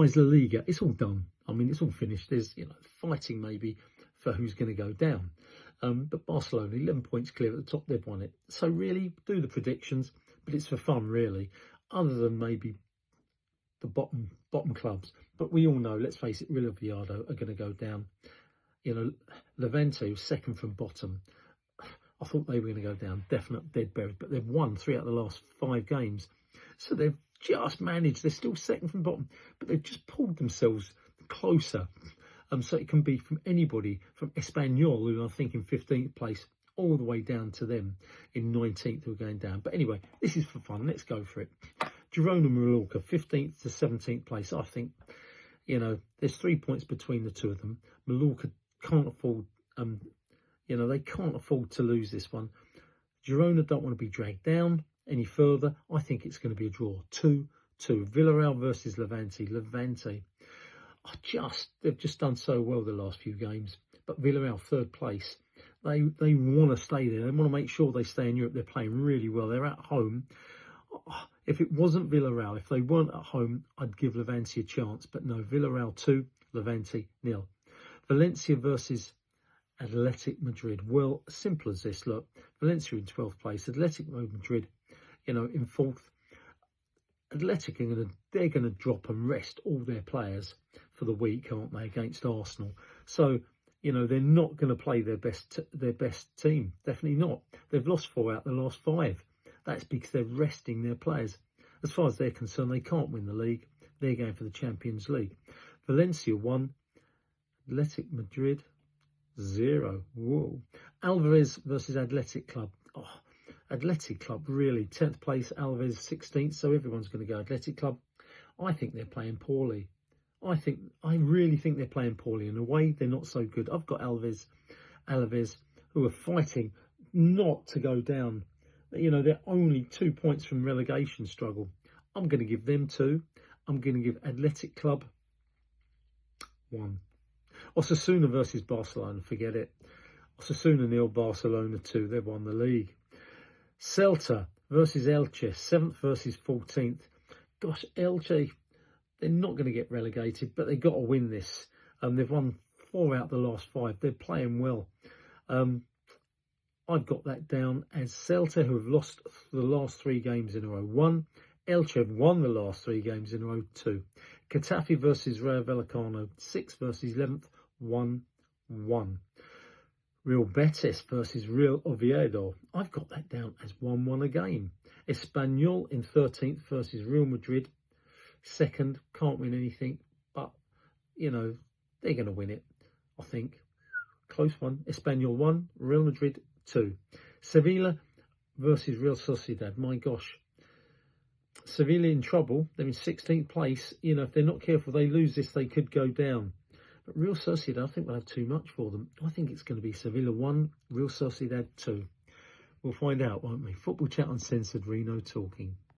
far as La Liga, it's all done. I mean, it's all finished. There's, fighting maybe for who's going to go down. But Barcelona, 11 points clear at the top, they've won it. So really, do the predictions, but it's for fun, really, other than maybe the bottom clubs. But we all know, let's face it, Real Oviedo are going to go down. Levante, second from bottom, I thought they were going to go down, definite dead buried, but they've won 3 out of the last 5 games. So they've just managed, they're still second from bottom, but they've just pulled themselves closer. So it can be from anybody, from Espanyol, who I think in 15th place, all the way down to them in 19th who are going down. But anyway, this is for fun. Let's go for it. Girona and Mallorca, 15th to 17th place. I think, there's 3 points between the two of them. Mallorca can't afford, they can't afford to lose this one. Girona don't want to be dragged down any further. I think it's going to be a draw. 2-2. Villarreal versus Levante. Levante. They've just done so well the last few games. But Villarreal, 3rd place. They want to stay there. They want to make sure they stay in Europe. They're playing really well. They're at home. If it wasn't Villarreal, if they weren't at home, I'd give Levante a chance. But no, Villarreal 2, Levante 0. Valencia versus Athletic Madrid. Well, simple as this. Look, Valencia in 12th place. Athletic Madrid, in 4th. Athletic they're going to drop and rest all their players for the week, aren't they, against Arsenal? So, they're not going to play their best team. Definitely not. They've lost 4 out of the last 5. That's because they're resting their players. As far as they're concerned, they can't win the league. They're going for the Champions League. Valencia 1, Athletic Madrid 0. Whoa. Alvarez versus Athletic Club. Oh, Athletic Club, really. 10th place, Alvarez 16th, so everyone's going to go Athletic Club. I think they're playing poorly. I really think they're playing poorly. In a way, they're not so good. I've got Alvarez, who are fighting not to go down. They're only 2 points from relegation struggle. I'm going to give them 2. I'm going to give Athletic Club 1. Osasuna versus Barcelona, forget it. Osasuna 0, Barcelona 2. They've won the league. Celta versus Elche, 7th versus 14th. Gosh, Elche, they're not going to get relegated, but they've got to win this. They've won 4 out of the last 5. They're playing well. I've got that down as Celta, who have lost the last 3 games in a row, 1. Elche have won the last 3 games in a row, 2. Getafe versus Rayo Vallecano, 6th versus 11th, 1-1. Real Betis versus Real Oviedo. I've got that down as 1-1 again. Espanyol in 13th versus Real Madrid. 2nd, can't win anything, but, they're going to win it, I think. Close one. Espanyol 1, Real Madrid 2. Sevilla versus Real Sociedad. My gosh. Sevilla in trouble. They're in 16th place. If they're not careful, they lose this, they could go down. But Real Sociedad, I think we'll have too much for them. I think it's going to be Sevilla 1, Real Sociedad 2. We'll find out, won't we? Football Chat Uncensored, Reno talking.